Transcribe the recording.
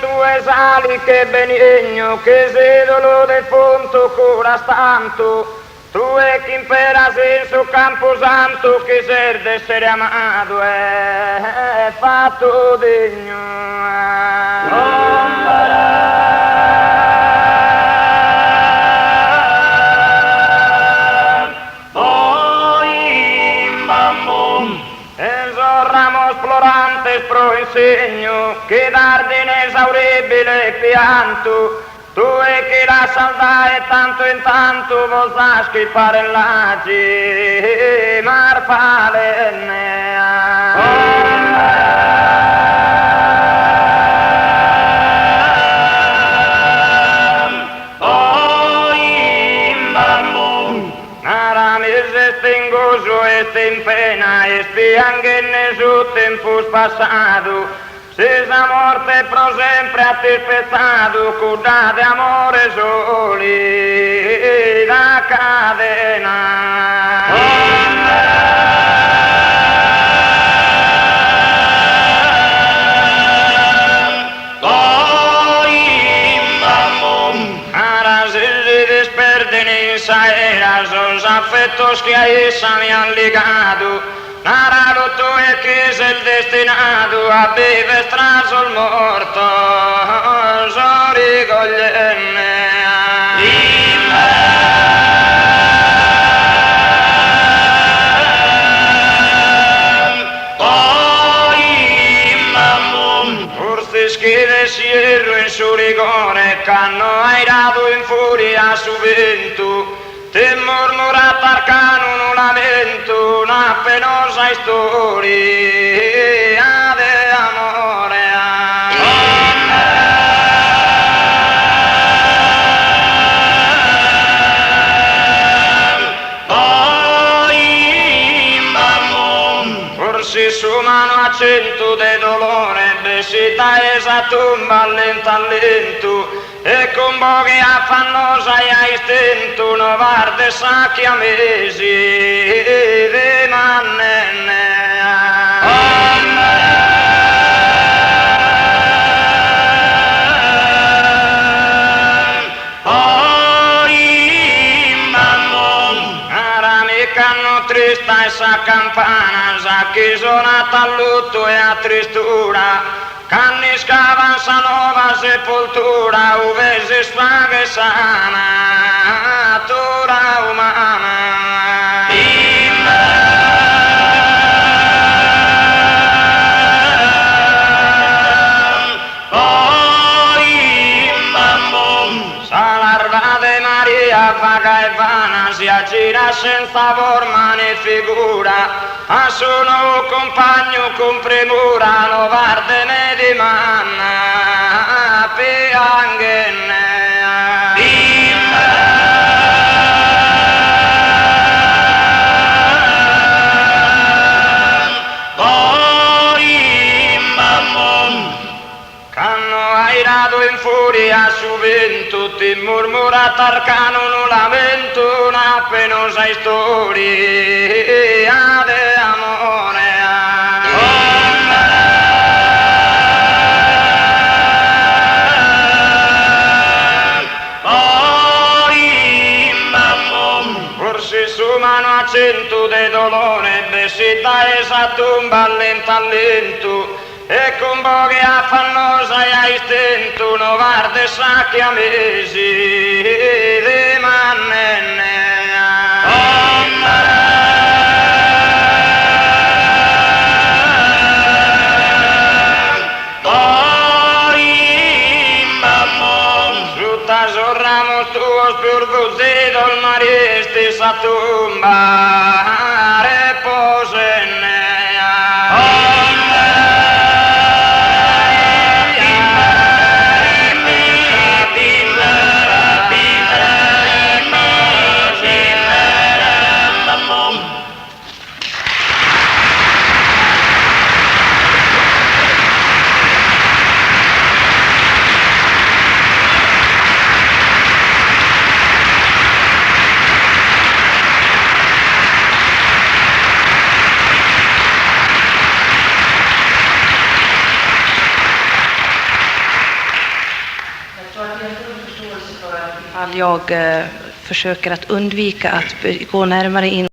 tue sali che benigno, che sedolo del fonto cura tanto, tu è chi imperas in su camposanto, che ser d'essere amato è fatto degno. Pro insegno che dardi inesauribile pianto, tu e che la saldai tanto in tanto vosa schippare l'agi in pena e spianche nessun tempo passato, se sa morte pro sempre a te spettato, cudate amore soli da cadena. Son affettos que a esa me han ligado, narrado tú es que es el destinado a vivir tras el morto, forse schiede sierro in su rigore, c'hanno airato in furia su vento, te mormorat arcano un lamento, una penosa storia de amore. Forse su mano accento de dolore, besita esa tumba lenta allento, e con boghe affannosa e a stento no varde sacchi a mesi de mannenne. Aramicanno trista esa campana, sa chi suonata a lutto e a tristura, canni scavan sa nuova sepoltura, uve si sfaga sana natura umana. Sa larva de Maria vaga e vana, si aggira senza forma né figura, a suo nuovo compagno con premura, no varde ne dimanna piangenne. C'hanno airato in furia su vento, ti mormorat arcano un lamento, una penosa storia de amore. Forse su mano accento de dolore, besita esa tumba lenta allento, e con boghe affannosa e a stento, no varde sacchi a mesi de mannenne. Sutta sorramos tuos piurduzido il mariesti sa tumba reposenne. tror att jag har full förståelse för att ifall jag försöker att undvika att gå närmare in